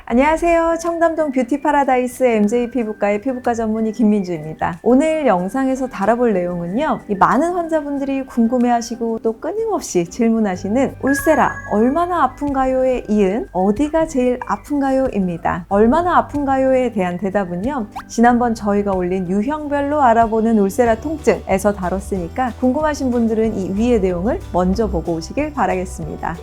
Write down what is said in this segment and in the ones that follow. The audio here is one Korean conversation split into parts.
안녕하세요. 청담동 뷰티 파라다이스 MJ 피부과의 피부과 전문의 김민주입니다. 오늘 영상에서 다뤄볼 내용은요, 많은 환자분들이 궁금해하시고 또 끊임없이 질문하시는 울세라 얼마나 아픈가요에 이은 어디가 제일 아픈가요? 입니다. 얼마나 아픈가요에 대한 대답은요, 지난번 저희가 올린 유형별로 알아보는 울세라 통증에서 다뤘으니까 궁금하신 분들은 이 위의 내용을 먼저 보고 오시길 바라겠습니다.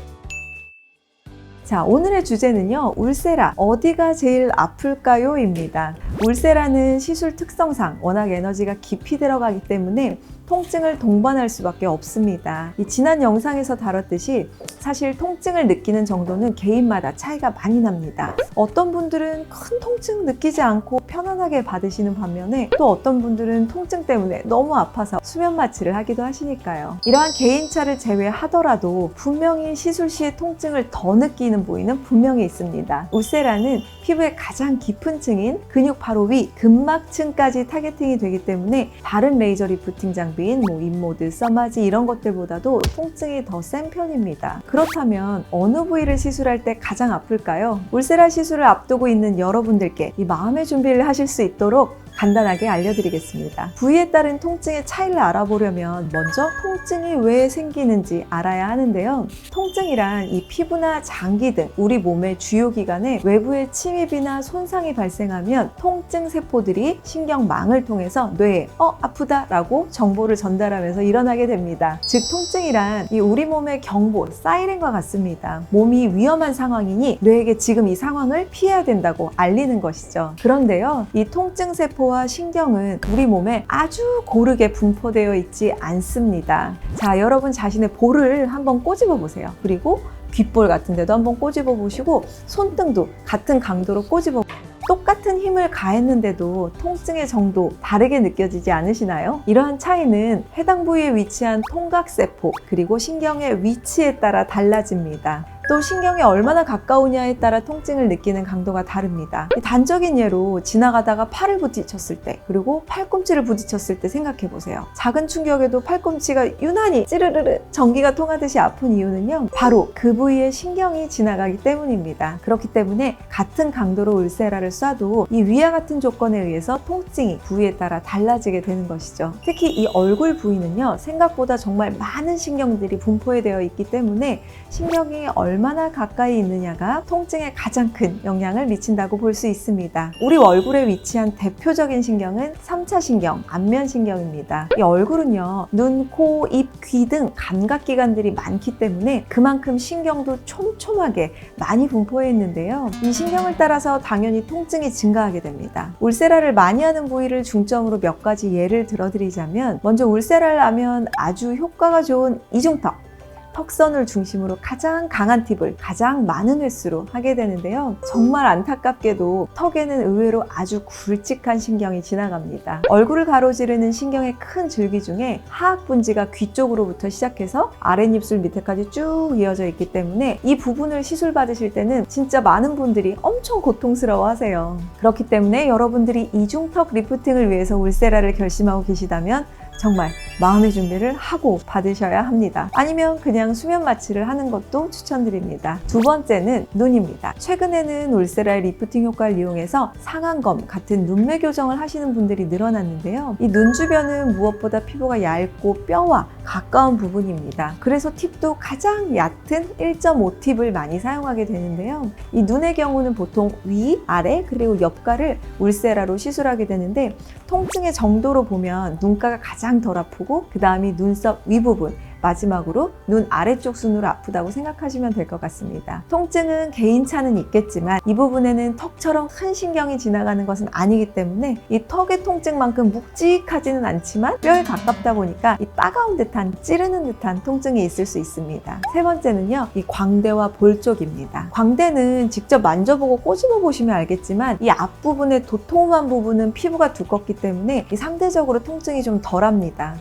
자, 오늘의 주제는요, 울세라 어디가 제일 아플까요? 입니다. 울세라는 시술 특성상 워낙 에너지가 깊이 들어가기 때문에 통증을 동반할 수밖에 없습니다. 지난 영상에서 다뤘듯이 사실 통증을 느끼는 정도는 개인마다 차이가 많이 납니다. 어떤 분들은 큰 통증 느끼지 않고 편안하게 받으시는 반면에 또 어떤 분들은 통증 때문에 너무 아파서 수면 마취를 하기도 하시니까요. 이러한 개인차를 제외하더라도 분명히 시술 시에 통증을 더 느끼는 부위는 분명히 있습니다. 울세라는 피부의 가장 깊은 층인 근육 바로 위 근막층까지 타겟팅이 되기 때문에 다른 레이저 리프팅 장비인 인모드, 써마지 이런 것들보다도 통증이 더 센 편입니다. 그렇다면 어느 부위를 시술할 때 가장 아플까요? 울세라 시술을 앞두고 있는 여러분들께 이 마음의 준비를 하실 수 있도록 간단하게 알려드리겠습니다. 부위에 따른 통증의 차이를 알아보려면 먼저 통증이 왜 생기는지 알아야 하는데요. 통증이란 이 피부나 장기 등 우리 몸의 주요 기관에 외부의 침입이나 손상이 발생하면 통증 세포들이 신경망을 통해서 뇌에 아프다 라고 정보를 전달하면서 일어나게 됩니다. 즉 통증이란 이 우리 몸의 경보, 사이렌과 같습니다. 몸이 위험한 상황이니 뇌에게 지금 이 상황을 피해야 된다고 알리는 것이죠. 그런데요, 이 통증 세포 와 신경은 우리 몸에 아주 고르게 분포되어 있지 않습니다. 자, 여러분 자신의 볼을 한번 꼬집어 보세요. 그리고 귓볼 같은 데도 한번 꼬집어 보시고 손등도 같은 강도로 꼬집어 똑같은 힘을 가했는데도 통증의 정도 다르게 느껴지지 않으시나요? 이러한 차이는 해당 부위에 위치한 통각세포 그리고 신경의 위치에 따라 달라집니다. 또 신경이 얼마나 가까우냐에 따라 통증을 느끼는 강도가 다릅니다. 단적인 예로 지나가다가 팔을 부딪혔을 때 그리고 팔꿈치를 부딪혔을 때 생각해 보세요. 작은 충격에도 팔꿈치가 유난히 찌르르르 전기가 통하듯이 아픈 이유는요, 바로 그 부위에 신경이 지나가기 때문입니다. 그렇기 때문에 같은 강도로 울세라를 쏴도 이 위와 같은 조건에 의해서 통증이 부위에 따라 달라지게 되는 것이죠. 특히 이 얼굴 부위는요, 생각보다 정말 많은 신경들이 분포되어 있기 때문에 신경이 얼마나 가까이 있느냐가 통증에 가장 큰 영향을 미친다고 볼 수 있습니다. 우리 얼굴에 위치한 대표적인 신경은 3차 신경, 안면신경입니다. 이 얼굴은요, 눈, 코, 입, 귀 등 감각기관들이 많기 때문에 그만큼 신경도 촘촘하게 많이 분포해 있는데요. 이 신경을 따라서 당연히 통증이 증가하게 됩니다. 울세라를 많이 하는 부위를 중점으로 몇 가지 예를 들어드리자면, 먼저 울세라를 하면 아주 효과가 좋은 이중턱, 턱선을 중심으로 가장 강한 팁을 가장 많은 횟수로 하게 되는데요. 정말 안타깝게도 턱에는 의외로 아주 굵직한 신경이 지나갑니다. 얼굴을 가로지르는 신경의 큰 줄기 중에 하악분지가 귀 쪽으로부터 시작해서 아랫입술 밑에까지 쭉 이어져 있기 때문에 이 부분을 시술 받으실 때는 진짜 많은 분들이 엄청 고통스러워 하세요. 그렇기 때문에 여러분들이 이중턱 리프팅을 위해서 울세라를 결심하고 계시다면 정말 마음의 준비를 하고 받으셔야 합니다. 아니면 그냥 수면 마취를 하는 것도 추천드립니다. 두 번째는 눈입니다. 최근에는 울세라의 리프팅 효과를 이용해서 상안검 같은 눈매 교정을 하시는 분들이 늘어났는데요. 이 눈 주변은 무엇보다 피부가 얇고 뼈와 가까운 부분입니다. 그래서 팁도 가장 얕은 1.5 팁을 많이 사용하게 되는데요. 이 눈의 경우는 보통 위, 아래, 그리고 옆가를 울세라로 시술하게 되는데, 통증의 정도로 보면 눈가가 가장 덜 아프고 그 다음이 눈썹 윗부분, 마지막으로 눈 아래쪽 순으로 아프다고 생각하시면 될 것 같습니다. 통증은 개인차는 있겠지만 이 부분에는 턱처럼 큰 신경이 지나가는 것은 아니기 때문에 이 턱의 통증만큼 묵직하지는 않지만 뼈에 가깝다 보니까 이 따가운 듯한 찌르는 듯한 통증이 있을 수 있습니다. 세 번째는요, 이 광대와 볼 쪽입니다. 광대는 직접 만져보고 꼬집어 보시면 알겠지만 이 앞부분의 도톰한 부분은 피부가 두껍기 때문에 이 상대적으로 통증이 좀 덜합니다.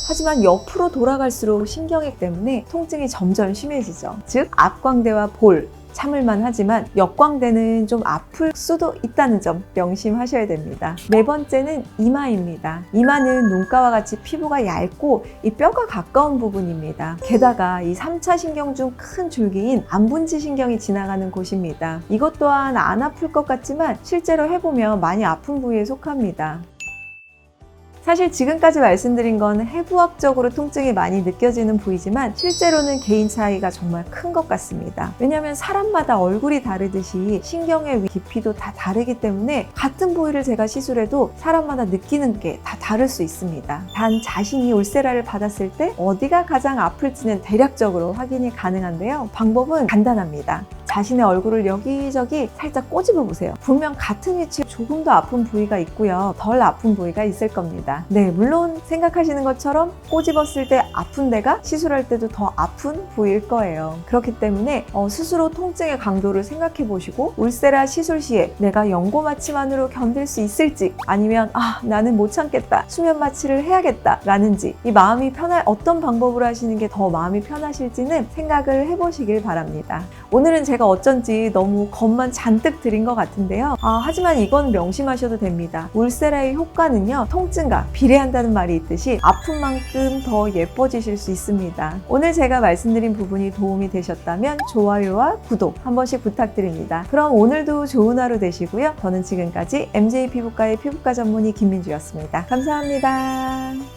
하지만 옆으로 돌아갈수록 신경액 때문에 통증이 점점 심해지죠. 즉 앞광대와 볼, 참을만 하지만 역광대는 좀 아플 수도 있다는 점 명심하셔야 됩니다. 네 번째는 이마입니다. 이마는 눈가와 같이 피부가 얇고 이 뼈가 가까운 부분입니다. 게다가 이 3차 신경 중 큰 줄기인 안분지 신경이 지나가는 곳입니다. 이것 또한 안 아플 것 같지만 실제로 해보면 많이 아픈 부위에 속합니다. 사실 지금까지 말씀드린 건 해부학적으로 통증이 많이 느껴지는 부위지만 실제로는 개인 차이가 정말 큰 것 같습니다. 왜냐하면 사람마다 얼굴이 다르듯이 신경의 깊이도 다 다르기 때문에 같은 부위를 제가 시술해도 사람마다 느끼는 게 다 다를 수 있습니다. 단 자신이 울세라를 받았을 때 어디가 가장 아플지는 대략적으로 확인이 가능한데요. 방법은 간단합니다. 자신의 얼굴을 여기저기 살짝 꼬집어 보세요. 분명 같은 위치에 조금 더 아픈 부위가 있고요. 덜 아픈 부위가 있을 겁니다. 네, 물론 생각하시는 것처럼 꼬집었을 때 아픈 데가 시술할 때도 더 아픈 부위일 거예요. 그렇기 때문에 스스로 통증의 강도를 생각해 보시고 울세라 시술 시에 내가 연고 마취만으로 견딜 수 있을지 아니면 나는 못 참겠다, 수면 마취를 해야겠다 라는지 이 마음이 어떤 방법으로 하시는 게 더 마음이 편하실지는 생각을 해보시길 바랍니다. 오늘은 제가 어쩐지 너무 겁만 잔뜩 드린 것 같은데요. 하지만 이건 명심하셔도 됩니다. 울세라의 효과는요, 통증과 비례한다는 말이 있듯이 아픈 만큼 더 예뻐지실 수 있습니다. 오늘 제가 말씀드린 부분이 도움이 되셨다면 좋아요와 구독 한 번씩 부탁드립니다. 그럼 오늘도 좋은 하루 되시고요. 저는 지금까지 MJ 피부과의 피부과 전문의 김민주였습니다. 감사합니다.